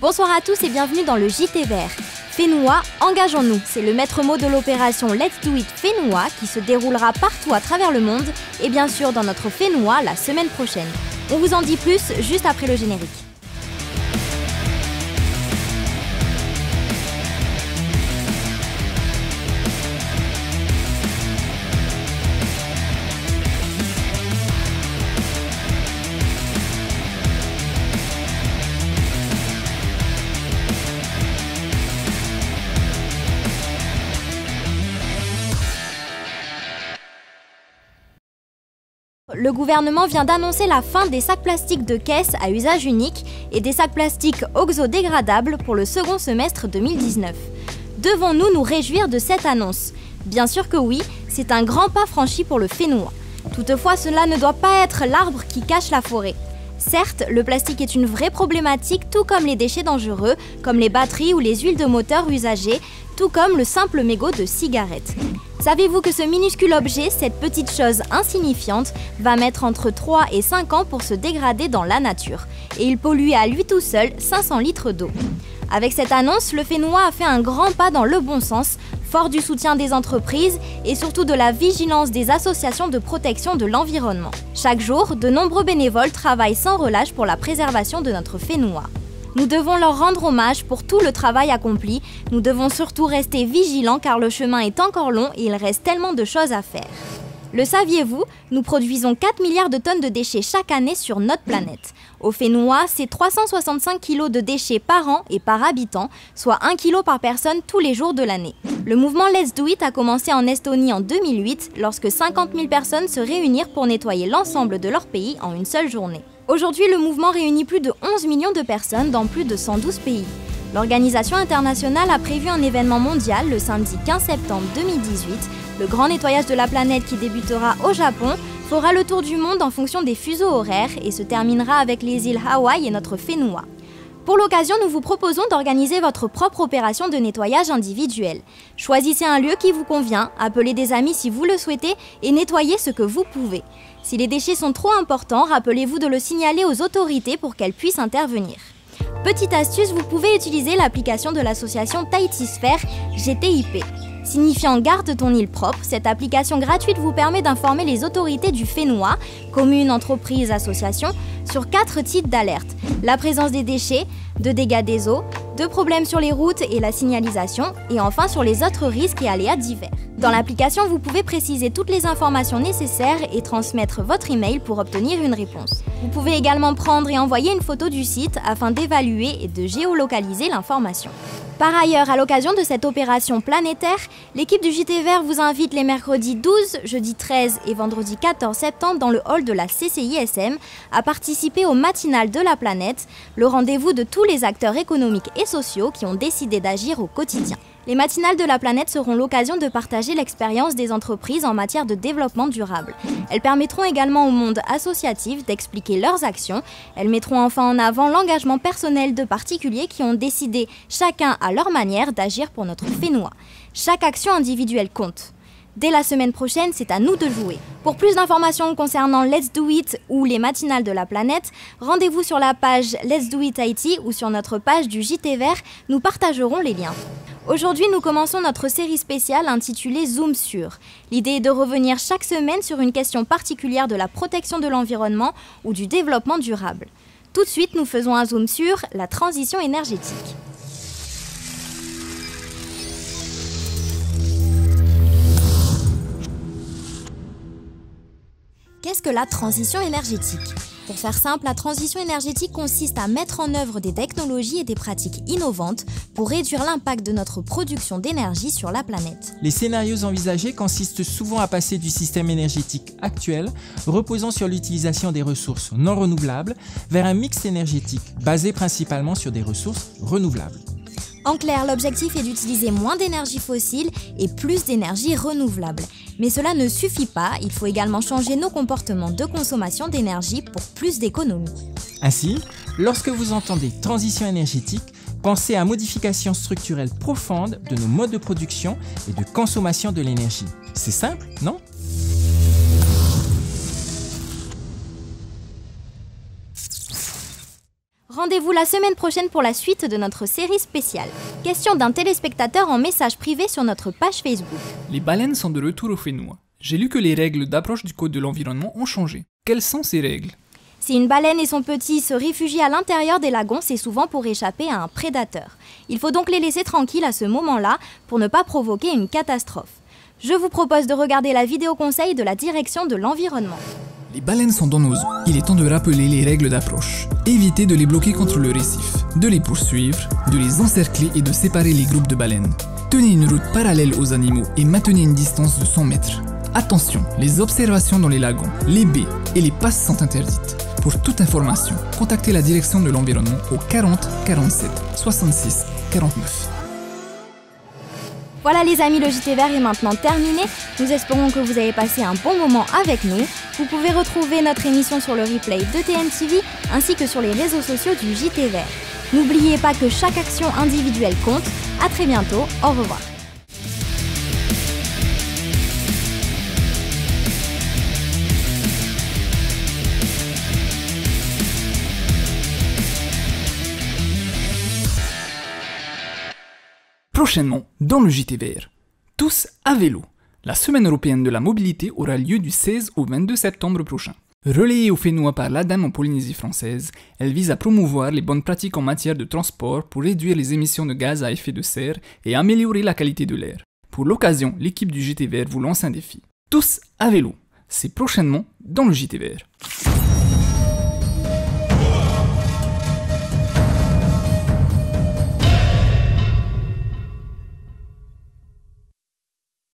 Bonsoir à tous et bienvenue dans le JT Vert. Fénois, engageons-nous. C'est le maître mot de l'opération Let's Do It Fénois qui se déroulera partout à travers le monde et bien sûr dans notre Fénois la semaine prochaine. On vous en dit plus juste après le générique. Le gouvernement vient d'annoncer la fin des sacs plastiques de caisse à usage unique et des sacs plastiques oxodégradables pour le second semestre 2019. Devons-nous nous réjouir de cette annonce? Bien sûr que oui, c'est un grand pas franchi pour le Fénois. Toutefois, cela ne doit pas être l'arbre qui cache la forêt. Certes, le plastique est une vraie problématique, tout comme les déchets dangereux, comme les batteries ou les huiles de moteur usagées, tout comme le simple mégot de cigarette. Savez-vous que ce minuscule objet, cette petite chose insignifiante, va mettre entre 3 et 5 ans pour se dégrader dans la nature, et il pollue à lui tout seul 500 litres d'eau. Avec cette annonce, le Fénois a fait un grand pas dans le bon sens, fort du soutien des entreprises et surtout de la vigilance des associations de protection de l'environnement. Chaque jour, de nombreux bénévoles travaillent sans relâche pour la préservation de notre Fénois. Nous devons leur rendre hommage pour tout le travail accompli. Nous devons surtout rester vigilants car le chemin est encore long et il reste tellement de choses à faire. Le saviez-vous? Nous produisons 4 milliards de tonnes de déchets chaque année sur notre planète. Au Fénois, c'est 365 kg de déchets par an et par habitant, soit 1 kg par personne tous les jours de l'année. Le mouvement Let's Do It a commencé en Estonie en 2008, lorsque 50 000 personnes se réunirent pour nettoyer l'ensemble de leur pays en une seule journée. Aujourd'hui, le mouvement réunit plus de 11 millions de personnes dans plus de 112 pays. L'organisation internationale a prévu un événement mondial le samedi 15 septembre 2018. Le grand nettoyage de la planète qui débutera au Japon fera le tour du monde en fonction des fuseaux horaires et se terminera avec les îles Hawaï et notre Fénois. Pour l'occasion, nous vous proposons d'organiser votre propre opération de nettoyage individuel. Choisissez un lieu qui vous convient, appelez des amis si vous le souhaitez et nettoyez ce que vous pouvez. Si les déchets sont trop importants, rappelez-vous de le signaler aux autorités pour qu'elles puissent intervenir. Petite astuce, vous pouvez utiliser l'application de l'association Tahiti Sphère GTIP. Signifiant Garde ton île propre, cette application gratuite vous permet d'informer les autorités du Fénois, communes, entreprises, associations, sur 4 types d'alertes. La présence des déchets, de dégâts des eaux, de problèmes sur les routes et la signalisation, et enfin sur les autres risques et aléas divers. Dans l'application, vous pouvez préciser toutes les informations nécessaires et transmettre votre email pour obtenir une réponse. Vous pouvez également prendre et envoyer une photo du site afin d'évaluer et de géolocaliser l'information. Par ailleurs, à l'occasion de cette opération planétaire, l'équipe du JT Vert vous invite les mercredis 12, jeudi 13 et vendredi 14 septembre dans le hall de la CCISM à participer au matinal de la planète, le rendez-vous de tous les acteurs économiques et sociaux qui ont décidé d'agir au quotidien. Les matinales de la planète seront l'occasion de partager l'expérience des entreprises en matière de développement durable. Elles permettront également au monde associatif d'expliquer leurs actions. Elles mettront enfin en avant l'engagement personnel de particuliers qui ont décidé, chacun à leur manière, d'agir pour notre Fénois. Chaque action individuelle compte. Dès la semaine prochaine, c'est à nous de jouer. Pour plus d'informations concernant Let's Do It ou les matinales de la planète, rendez-vous sur la page Let's Do It Haïti ou sur notre page du JT Vert, nous partagerons les liens. Aujourd'hui, nous commençons notre série spéciale intitulée Zoom sur. L'idée est de revenir chaque semaine sur une question particulière de la protection de l'environnement ou du développement durable. Tout de suite, nous faisons un zoom sur la transition énergétique. Qu'est-ce que la transition énergétique? Pour faire simple, la transition énergétique consiste à mettre en œuvre des technologies et des pratiques innovantes pour réduire l'impact de notre production d'énergie sur la planète. Les scénarios envisagés consistent souvent à passer du système énergétique actuel, reposant sur l'utilisation des ressources non renouvelables, vers un mix énergétique basé principalement sur des ressources renouvelables. En clair, l'objectif est d'utiliser moins d'énergie fossile et plus d'énergie renouvelable. Mais cela ne suffit pas, il faut également changer nos comportements de consommation d'énergie pour plus d'économie. Ainsi, lorsque vous entendez transition énergétique, pensez à modification structurelle profonde de nos modes de production et de consommation de l'énergie. C'est simple, non ? Rendez-vous la semaine prochaine pour la suite de notre série spéciale. Question d'un téléspectateur en message privé sur notre page Facebook. Les baleines sont de retour au Fénois. J'ai lu que les règles d'approche du Code de l'environnement ont changé. Quelles sont ces règles? Si une baleine et son petit se réfugient à l'intérieur des lagons, c'est souvent pour échapper à un prédateur. Il faut donc les laisser tranquilles à ce moment-là pour ne pas provoquer une catastrophe. Je vous propose de regarder la vidéo conseil de la direction de l'environnement. Les baleines sont dans nos eaux. Il est temps de rappeler les règles d'approche. Évitez de les bloquer contre le récif, de les poursuivre, de les encercler et de séparer les groupes de baleines. Tenez une route parallèle aux animaux et maintenez une distance de 100 mètres. Attention, les observations dans les lagons, les baies et les passes sont interdites. Pour toute information, contactez la direction de l'environnement au 40 47 66 49. Voilà les amis, le JT Vert est maintenant terminé. Nous espérons que vous avez passé un bon moment avec nous. Vous pouvez retrouver notre émission sur le replay de TNTV ainsi que sur les réseaux sociaux du JT Vert. N'oubliez pas que chaque action individuelle compte. A très bientôt, au revoir. Prochainement, dans le JT Vert, tous à vélo. La Semaine européenne de la mobilité aura lieu du 16 au 22 septembre prochain. Relayée au Fénois par l'ADEME en Polynésie française, elle vise à promouvoir les bonnes pratiques en matière de transport pour réduire les émissions de gaz à effet de serre et améliorer la qualité de l'air. Pour l'occasion, l'équipe du JT Vert vous lance un défi. Tous à vélo. C'est prochainement dans le JT Vert.